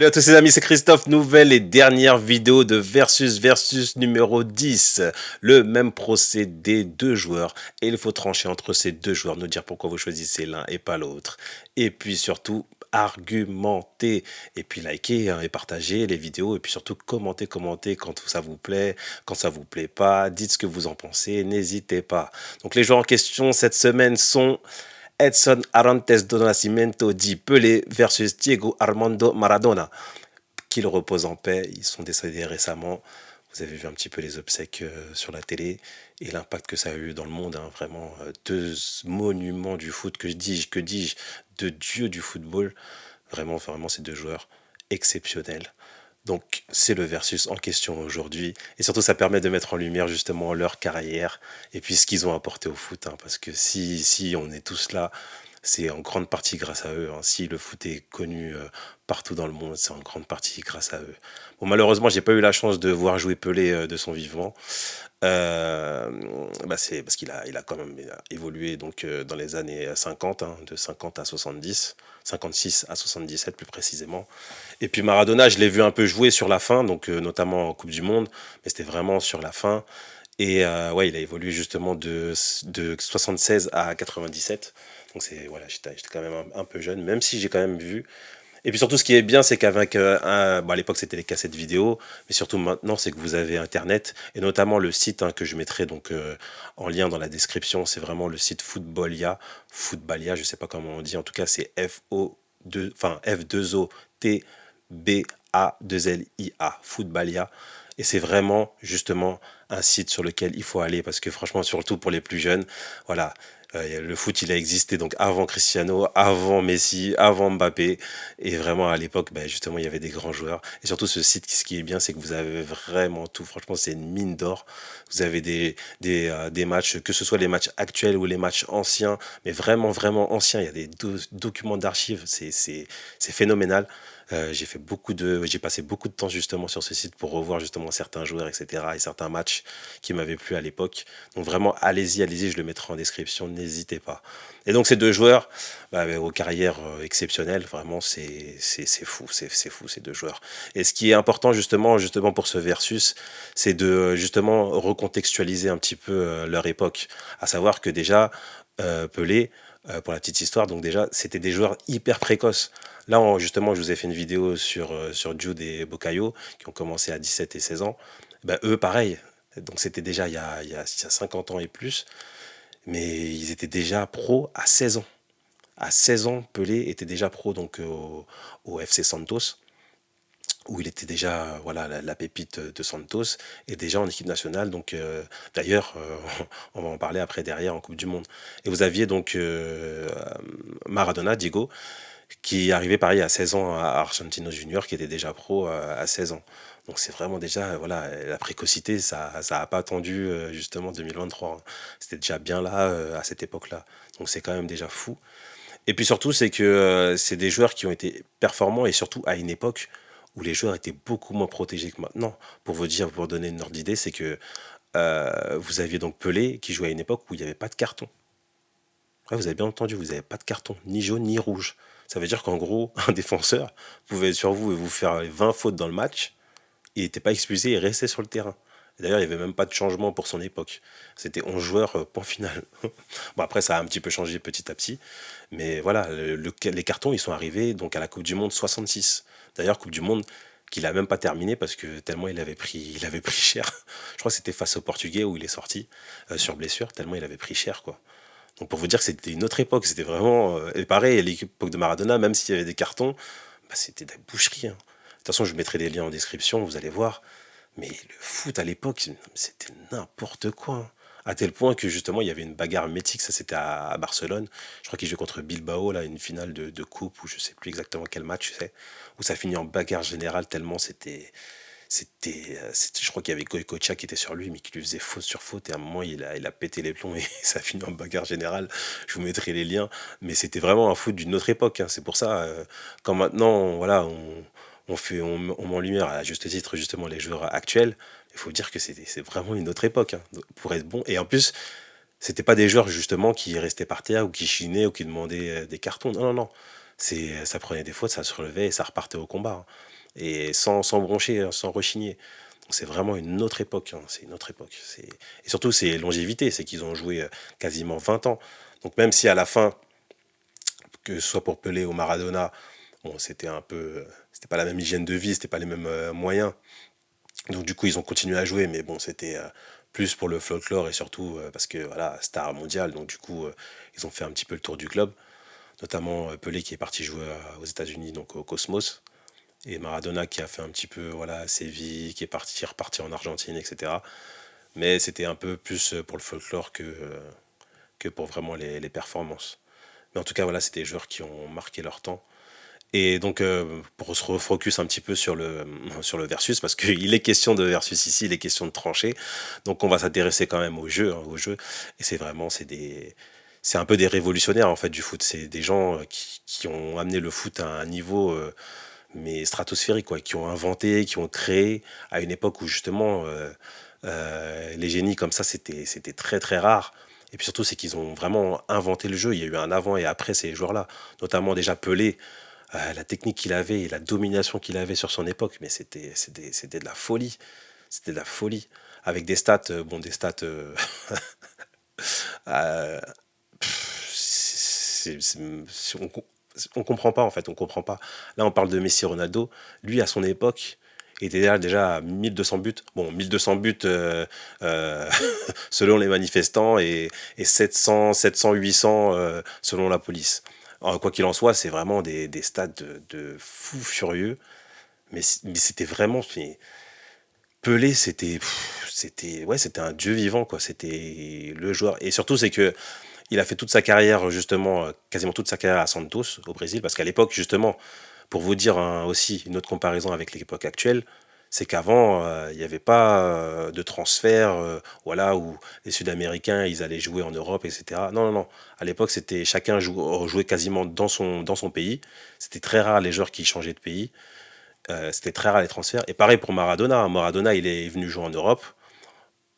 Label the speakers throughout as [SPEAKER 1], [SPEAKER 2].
[SPEAKER 1] Salut à tous les amis, c'est Christophe, nouvelle et dernière vidéo de Versus numéro 10. Le même procédé, deux joueurs, et il faut trancher entre ces deux joueurs, nous dire pourquoi vous choisissez l'un et pas l'autre. Et puis surtout, argumenter, et puis liker hein, et partager les vidéos, et puis surtout commenter quand ça vous plaît, quand ça vous plaît pas, dites ce que vous en pensez, n'hésitez pas. Donc les joueurs en question cette semaine sont... Edson Arantes do Nascimento dit Pelé versus Diego Armando Maradona. Qu'il repose en paix, ils sont décédés récemment. Vous avez vu un petit peu les obsèques sur la télé et l'impact que ça a eu dans le monde. Hein, vraiment, deux monuments du foot, que dis-je, de dieux du football. Vraiment, ces deux joueurs exceptionnels. Donc, c'est le versus en question aujourd'hui. Et surtout, ça permet de mettre en lumière justement leur carrière et puis ce qu'ils ont apporté au foot. Hein, parce que si on est tous là, c'est en grande partie grâce à eux. Hein. Si le foot est connu partout dans le monde, c'est en grande partie grâce à eux. Bon, malheureusement, j'ai pas eu la chance de voir jouer Pelé de son vivant. C'est parce qu'il a quand même évolué donc, dans les années 50, hein, de 50 à 70, 56 à 77 plus précisément. Et puis Maradona, je l'ai vu un peu jouer sur la fin, donc notamment en Coupe du Monde, mais c'était vraiment sur la fin. Et ouais, il a évolué justement de 76 à 97. Donc voilà, j'étais quand même un peu jeune, même si j'ai quand même vu. Et puis surtout, ce qui est bien, c'est qu'avec à l'époque c'était les cassettes vidéo, mais surtout maintenant, c'est que vous avez Internet et notamment le site hein, que je mettrai donc en lien dans la description. C'est vraiment le site Footballia, je sais pas comment on dit. En tout cas, c'est F2OTBA2LIA, Footballia. Et c'est vraiment justement un site sur lequel il faut aller parce que franchement, surtout pour les plus jeunes, voilà, le foot, il a existé donc avant Cristiano, avant Messi, avant Mbappé. Et vraiment, à l'époque, ben, justement, il y avait des grands joueurs. Et surtout, ce site, ce qui est bien, c'est que vous avez vraiment tout. Franchement, c'est une mine d'or. Vous avez des matchs, que ce soit les matchs actuels ou les matchs anciens, mais vraiment anciens. Il y a des documents d'archives. C'est phénoménal. J'ai passé beaucoup de temps justement sur ce site pour revoir justement certains joueurs, etc. et certains matchs qui m'avaient plu à l'époque. Donc vraiment, allez-y, je le mettrai en description, n'hésitez pas. Et donc ces deux joueurs, aux carrières exceptionnelles, vraiment c'est fou, c'est fou ces deux joueurs. Et ce qui est important justement pour ce versus, c'est de justement recontextualiser un petit peu leur époque. À savoir que déjà, Pelé, pour la petite histoire, donc déjà, c'était des joueurs hyper précoces. Là, justement, je vous ai fait une vidéo sur Jude et Bocayo, qui ont commencé à 17 et 16 ans. Ben, eux, pareil. Donc c'était déjà il y a 50 ans et plus, mais ils étaient déjà pros à 16 ans. À 16 ans, Pelé était déjà pro donc au FC Santos, où il était déjà voilà la pépite de Santos et déjà en équipe nationale. Donc d'ailleurs, on va en parler après derrière en Coupe du Monde. Et vous aviez donc Maradona, Diego, qui arrivait pareil à 16 ans à Argentinos Junior, qui était déjà pro à 16 ans. Donc c'est vraiment déjà, voilà, la précocité, ça a pas attendu justement 2023. Hein. C'était déjà bien là à cette époque-là. Donc c'est quand même déjà fou. Et puis surtout, c'est que c'est des joueurs qui ont été performants et surtout à une époque où les joueurs étaient beaucoup moins protégés que maintenant. Pour vous dire, pour donner une ordre d'idée, c'est que vous aviez donc Pelé qui jouait à une époque où il n'y avait pas de carton. Ouais, vous avez bien entendu, vous n'avez pas de carton, ni jaune ni rouge. Ça veut dire qu'en gros, un défenseur pouvait être sur vous et vous faire 20 fautes dans le match. Il n'était pas expulsé et restait sur le terrain. D'ailleurs, il n'y avait même pas de changement pour son époque. C'était 11 joueurs, point final. Bon, après, ça a un petit peu changé petit à petit. Mais voilà, les cartons, ils sont arrivés donc à la Coupe du Monde 66. D'ailleurs, Coupe du Monde qu'il a même pas terminé parce que tellement il avait pris cher. Je crois que c'était face au Portugais où il est sorti sur blessure, tellement il avait pris cher, quoi. Donc pour vous dire que c'était une autre époque, c'était vraiment... et pareil, à l'époque de Maradona, même s'il y avait des cartons, bah, c'était de la boucherie. Hein. De toute façon, je mettrai des liens en description, vous allez voir. Mais le foot à l'époque, c'était n'importe quoi. Hein. À tel point que justement, il y avait une bagarre mythique, ça c'était à Barcelone. Je crois qu'il jouait contre Bilbao, là, une finale de coupe, ou je sais plus exactement quel match c'est, où ça finit en bagarre générale, tellement je crois qu'il y avait Goïcoechea qui était sur lui, mais qui lui faisait faute sur faute. Et à un moment, il a pété les plombs et ça a fini en bagarre générale. Je vous mettrai les liens. Mais c'était vraiment un foot d'une autre époque. Hein. C'est pour ça, quand maintenant, voilà, on met en lumière à juste titre justement les joueurs actuels, il faut dire que c'est vraiment une autre époque hein, pour être bon. Et en plus, c'était pas des joueurs justement qui restaient par terre ou qui chinaient ou qui demandaient des cartons. Non. Ça prenait des fautes, ça se relevait et ça repartait au combat. Hein. et sans broncher, hein, sans rechigner. Donc c'est vraiment une autre époque, hein, c'est une autre époque. Et surtout, c'est longévité, c'est qu'ils ont joué quasiment 20 ans. Donc même si à la fin, que ce soit pour Pelé ou Maradona, bon, c'était un peu, c'était pas la même hygiène de vie, c'était pas les mêmes moyens. Donc du coup, ils ont continué à jouer, mais bon, c'était plus pour le folklore et surtout parce que voilà, star mondial. Donc du coup, ils ont fait un petit peu le tour du club, notamment Pelé qui est parti jouer aux États-Unis, donc au Cosmos, et Maradona qui a fait un petit peu voilà à Séville, qui est reparti en Argentine, etc. Mais c'était un peu plus pour le folklore que pour vraiment les performances. Mais en tout cas, voilà, c'était des joueurs qui ont marqué leur temps. Et donc, pour se refocus un petit peu sur le versus, parce qu'il est question de versus ici, il est question de trancher. Donc, on va s'intéresser quand même au jeu, hein, au jeu. Et c'est vraiment, c'est un peu des révolutionnaires en fait du foot. C'est des gens qui ont amené le foot à un niveau mais stratosphérique, quoi, qui ont inventé, qui ont créé à une époque où justement les génies comme ça, c'était très très rare. Et puis surtout, c'est qu'ils ont vraiment inventé le jeu. Il y a eu un avant et après ces joueurs-là, notamment déjà Pelé, la technique qu'il avait et la domination qu'il avait sur son époque, mais c'était de la folie. C'était de la folie. Avec des stats, bon, des stats. Euh, on comprend pas en fait, on comprend pas. Là, on parle de Messi Ronaldo. Lui, à son époque, il était déjà à 1200 buts. Bon, 1200 buts euh, selon les manifestants et 700, 800 selon la police. Alors, quoi qu'il en soit, c'est vraiment des stats de fous furieux. Mais c'était vraiment. Pelé, ouais, c'était un dieu vivant, quoi. C'était le joueur. Et surtout, c'est que il a fait toute sa carrière, justement, quasiment toute sa carrière à Santos, au Brésil, parce qu'à l'époque, justement, pour vous dire hein, aussi une autre comparaison avec l'époque actuelle, c'est qu'avant, il n'y avait pas de transfert, voilà, où les Sud-Américains, ils allaient jouer en Europe, etc. Non, non, non. À l'époque, c'était chacun jouait quasiment dans son pays. C'était très rare les joueurs qui changeaient de pays. C'était très rare les transferts. Et pareil pour Maradona. Maradona, il est venu jouer en Europe.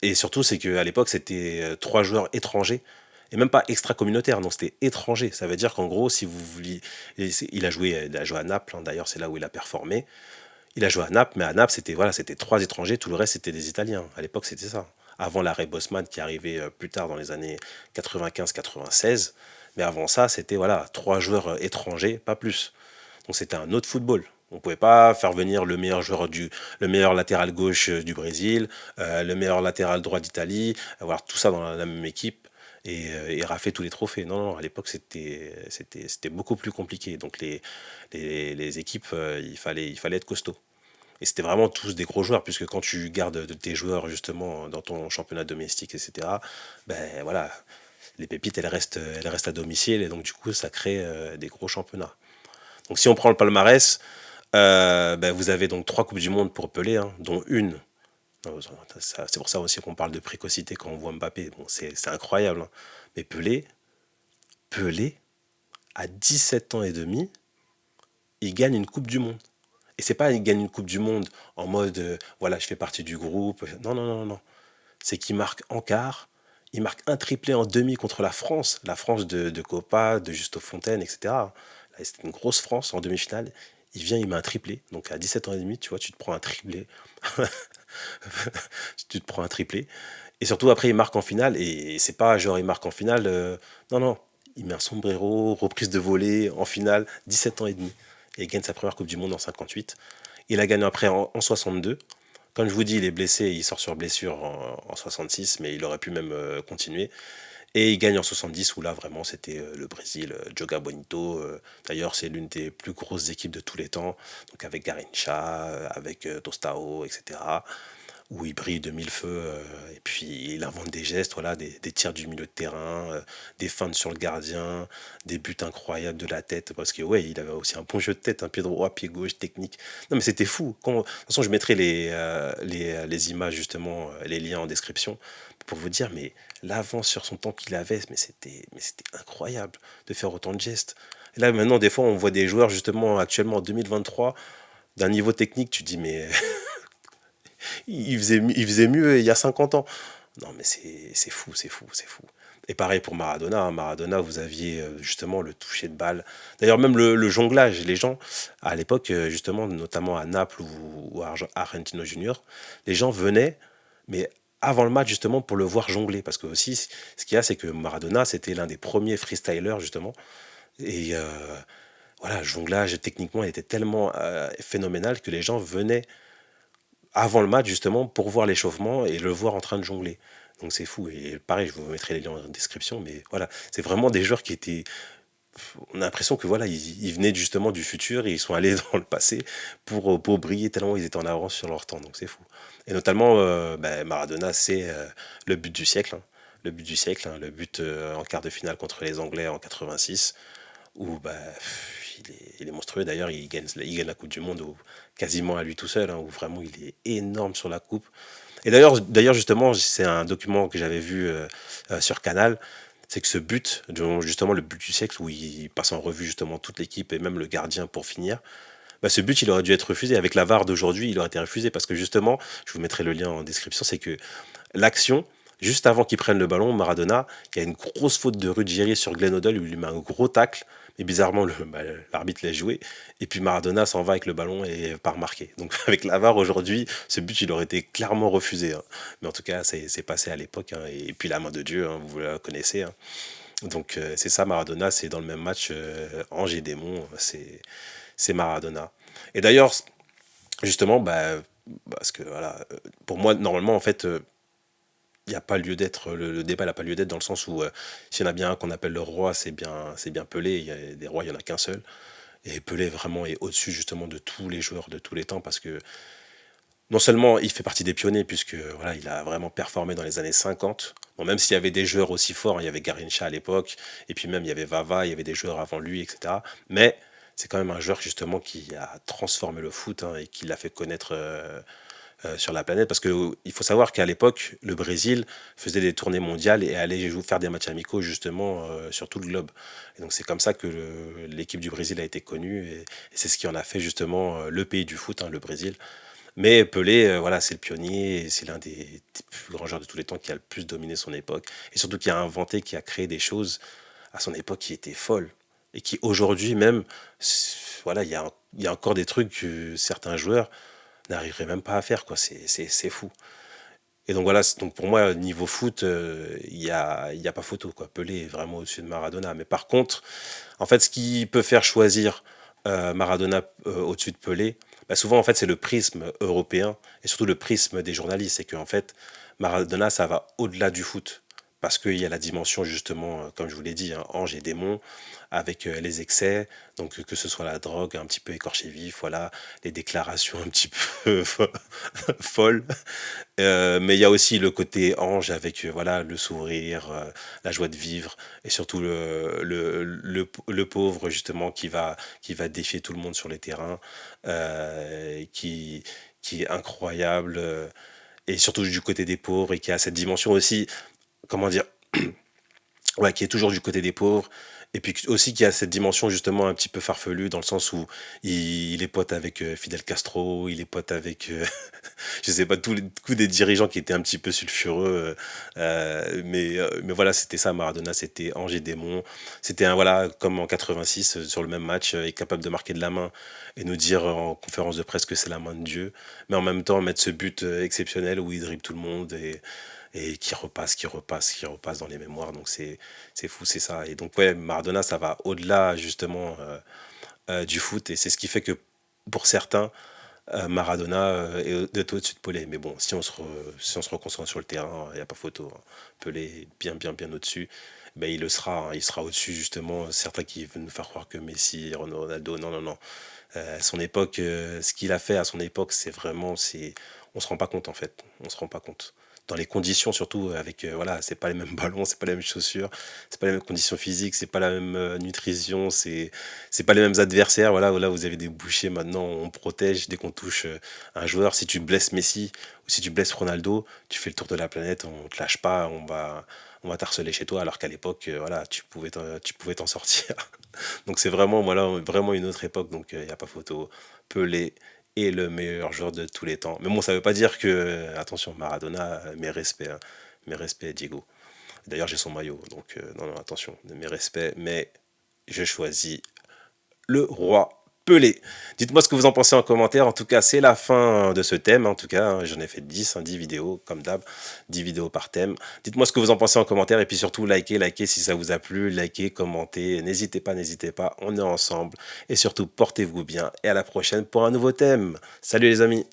[SPEAKER 1] Et surtout, c'est qu'à l'époque, c'était trois joueurs étrangers. Et même pas extra-communautaires, non, c'était étranger. Ça veut dire qu'en gros, si vous vouliez. Il a joué à Naples, hein, d'ailleurs, c'est là où il a performé. Il a joué à Naples, mais à Naples, c'était voilà, c'était trois étrangers, tout le reste, c'était des Italiens. À l'époque, c'était ça. Avant l'arrêt Bosman qui est arrivé plus tard dans les années 95-96. Mais avant ça, c'était voilà, trois joueurs étrangers, pas plus. Donc c'était un autre football. On ne pouvait pas faire venir le meilleur latéral gauche du Brésil, le meilleur latéral droit d'Italie, avoir tout ça dans la même équipe et rafler tous les trophées. Non, non, à l'époque c'était beaucoup plus compliqué. Donc les équipes, il fallait être costaud. Et c'était vraiment tous des gros joueurs, puisque quand tu gardes tes joueurs justement dans ton championnat domestique, etc., ben voilà, les pépites elles restent à domicile et donc du coup ça crée des gros championnats. Donc si on prend le palmarès, ben, vous avez donc trois Coupes du Monde pour Pelé, hein, dont une. C'est pour ça aussi qu'on parle de précocité quand on voit Mbappé. Bon, c'est incroyable. Hein. Mais Pelé, à 17 ans et demi, il gagne une Coupe du Monde. Et c'est pas il gagne une Coupe du Monde en mode voilà, je fais partie du groupe. Non, non, non, non. C'est qu'il marque en quart, il marque un triplé en demi contre la France de Copa, de Justo Fontaine, etc. Là, c'était une grosse France en demi-finale. Il vient, il met un triplé. Donc à 17 ans et demi, tu vois, tu te prends un triplé. Tu te prends un triplé. Et surtout après, il marque en finale. Et c'est pas genre il marque en finale. Non, non. Il met un sombrero, reprise de volée en finale, 17 ans et demi. Et il gagne sa première Coupe du Monde en 58. Il la gagne après en 62. Comme je vous dis, il est blessé, il sort sur blessure en 66, mais il aurait pu même continuer. Et il gagne en 70, où là, vraiment, c'était le Brésil, Joga Bonito. D'ailleurs, c'est l'une des plus grosses équipes de tous les temps, donc avec Garincha, avec Tostao, etc. Où il brille de mille feux, et puis il invente des gestes, voilà, des tirs du milieu de terrain, des feintes sur le gardien, des buts incroyables de la tête, parce que ouais, il avait aussi un bon jeu de tête, un pied droit, pied gauche, technique. Non mais c'était fou. De toute façon, je mettrai les images, justement, les liens en description, pour vous dire, mais l'avance sur son temps qu'il avait, mais c'était incroyable de faire autant de gestes. Et là maintenant, des fois, on voit des joueurs, justement, actuellement en 2023, d'un niveau technique, tu te dis, mais il faisait mieux il y a 50 ans. Non, mais c'est fou, c'est fou, c'est fou. Et pareil pour Maradona, hein. Maradona, vous aviez justement le toucher de balle. D'ailleurs, même le jonglage, les gens, à l'époque, justement, notamment à Naples ou à Argentino Junior, les gens venaient, mais avant le match, justement, pour le voir jongler. Parce que aussi, ce qu'il y a, c'est que Maradona, c'était l'un des premiers freestylers, justement. Et voilà, jonglage, techniquement, il était tellement phénoménal que les gens venaient avant le match, justement, pour voir l'échauffement et le voir en train de jongler. Donc c'est fou. Et pareil, je vous mettrai les liens en description. Mais voilà, c'est vraiment des joueurs qui étaient. On a l'impression que voilà, ils venaient justement du futur et ils sont allés dans le passé pour briller tellement ils étaient en avance sur leur temps. Donc c'est fou. Et notamment, Maradona, c'est le but du siècle, hein. Le but du siècle, hein, le but en quart de finale contre les Anglais en 86 où il est monstrueux. D'ailleurs, il gagne la Coupe du Monde quasiment à lui tout seul, hein, où vraiment il est énorme sur la coupe. Et d'ailleurs justement, c'est un document que j'avais vu sur Canal, c'est que ce but, justement le but du siècle, où il passe en revue justement toute l'équipe et même le gardien pour finir, bah, ce but, il aurait dû être refusé. Avec la VAR d'aujourd'hui, il aurait été refusé parce que justement, je vous mettrai le lien en description, c'est que l'action, juste avant qu'il prenne le ballon, Maradona, il y a une grosse faute de Ruggieri sur Glenn Hoddle, il lui met un gros tacle, mais bizarrement, l'arbitre l'a joué, et puis Maradona s'en va avec le ballon et part marqué. Donc avec la VAR aujourd'hui, ce but, il aurait été clairement refusé, hein. Mais en tout cas, c'est passé à l'époque, hein. Et puis la main de Dieu, hein, vous la connaissez, hein. Donc c'est ça, Maradona, c'est dans le même match, Angers et Démon, c'est Maradona. Et d'ailleurs, justement, parce que voilà, pour moi, normalement, en fait, il n'y a pas lieu d'être, le débat n'a pas lieu d'être dans le sens où s'il y en a bien un qu'on appelle le roi, c'est bien Pelé. Il y a des rois, il n'y en a qu'un seul. Et Pelé vraiment est au-dessus justement de tous les joueurs de tous les temps parce que non seulement il fait partie des pionniers puisque voilà, il a vraiment performé dans les années 50. Bon, même s'il y avait des joueurs aussi forts, hein, il y avait Garincha à l'époque, et puis même il y avait Vava, il y avait des joueurs avant lui, etc. Mais c'est quand même un joueur justement qui a transformé le foot, hein, et qui l'a fait connaître sur la planète. Parce qu'il faut savoir qu'à l'époque, le Brésil faisait des tournées mondiales et allait faire des matchs amicaux justement sur tout le globe. Et donc c'est comme ça que l'équipe du Brésil a été connue et c'est ce qui en a fait justement le pays du foot, hein, le Brésil. Mais Pelé, voilà, c'est le pionnier, et c'est l'un des plus grands joueurs de tous les temps qui a le plus dominé son époque, et surtout qui a inventé, qui a créé des choses à son époque qui étaient folles, et qui aujourd'hui même, voilà, il y a encore des trucs que certains joueurs n'arriveraient même pas à faire, quoi. C'est fou. Et donc voilà, donc pour moi, niveau foot, il y a pas photo, quoi. Pelé est vraiment au-dessus de Maradona. Mais par contre, en fait, ce qui peut faire choisir Maradona au-dessus de Pelé, bah souvent, en fait, c'est le prisme européen et surtout le prisme des journalistes. C'est qu'en fait, Maradona, ça va au-delà du foot. Parce qu'il y a la dimension, justement, comme je vous l'ai dit, hein, ange et démon, avec les excès, donc que ce soit la drogue un petit peu écorché vif, voilà, les déclarations un petit peu folles. Mais il y a aussi le côté ange avec voilà, le sourire, la joie de vivre, et surtout le pauvre, justement, qui va défier tout le monde sur les terrains, qui est incroyable, et surtout du côté des pauvres, et qui a cette dimension aussi, comment dire, ouais, qui est toujours du côté des pauvres. Et puis aussi qui a cette dimension justement un petit peu farfelue dans le sens où il est pote avec Fidel Castro, il est pote avec, je sais pas, tous des dirigeants qui étaient un petit peu sulfureux. Mais voilà, c'était ça, Maradona, c'était ange et démon. C'était voilà, comme en 86, sur le même match, est capable de marquer de la main et nous dire en conférence de presse que c'est la main de Dieu. Mais en même temps, mettre ce but exceptionnel où il dribble tout le monde et qui repasse, qui repasse, qui repasse dans les mémoires. Donc c'est fou, c'est ça. Et donc ouais, Maradona, ça va au-delà justement du foot, et c'est ce qui fait que pour certains, Maradona est au-dessus de Pelé. Mais bon, si on se reconcentre sur le terrain, il n'y a pas photo, hein. Pelé est bien, bien, bien au-dessus. Ben, il le sera, hein. Il sera au-dessus justement. Certains qui veulent nous faire croire que Messi, Ronaldo, non, non, non. Son époque, ce qu'il a fait à son époque, on se rend pas compte en fait. On se rend pas compte. Dans les conditions surtout, avec voilà, c'est pas les mêmes ballons, c'est pas les mêmes chaussures, c'est pas les mêmes conditions physiques, c'est pas la même nutrition, c'est pas les mêmes adversaires. Voilà, voilà, vous avez des bouchers maintenant, on protège dès qu'on touche un joueur. Si tu blesses Messi ou si tu blesses Ronaldo, tu fais le tour de la planète, on te lâche pas, on va t'harceler chez toi, alors qu'à l'époque, voilà, tu pouvais t'en sortir. Donc c'est vraiment, voilà, vraiment une autre époque, donc il n'y a pas photo. Pelé est le meilleur joueur de tous les temps. Mais bon, ça veut pas dire que, attention, Maradona, mes respects, hein, mes respects, Diego. D'ailleurs, j'ai son maillot, donc non, non, attention, mes respects, mais je choisis le roi Pelé. Dites-moi ce que vous en pensez en commentaire. En tout cas, c'est la fin de ce thème. En tout cas, hein, j'en ai fait 10, 10 vidéos, comme d'hab, 10 vidéos par thème. Dites-moi ce que vous en pensez en commentaire. Et puis surtout, likez si ça vous a plu. Likez, commentez. N'hésitez pas. On est ensemble. Et surtout, portez-vous bien. Et à la prochaine pour un nouveau thème. Salut les amis.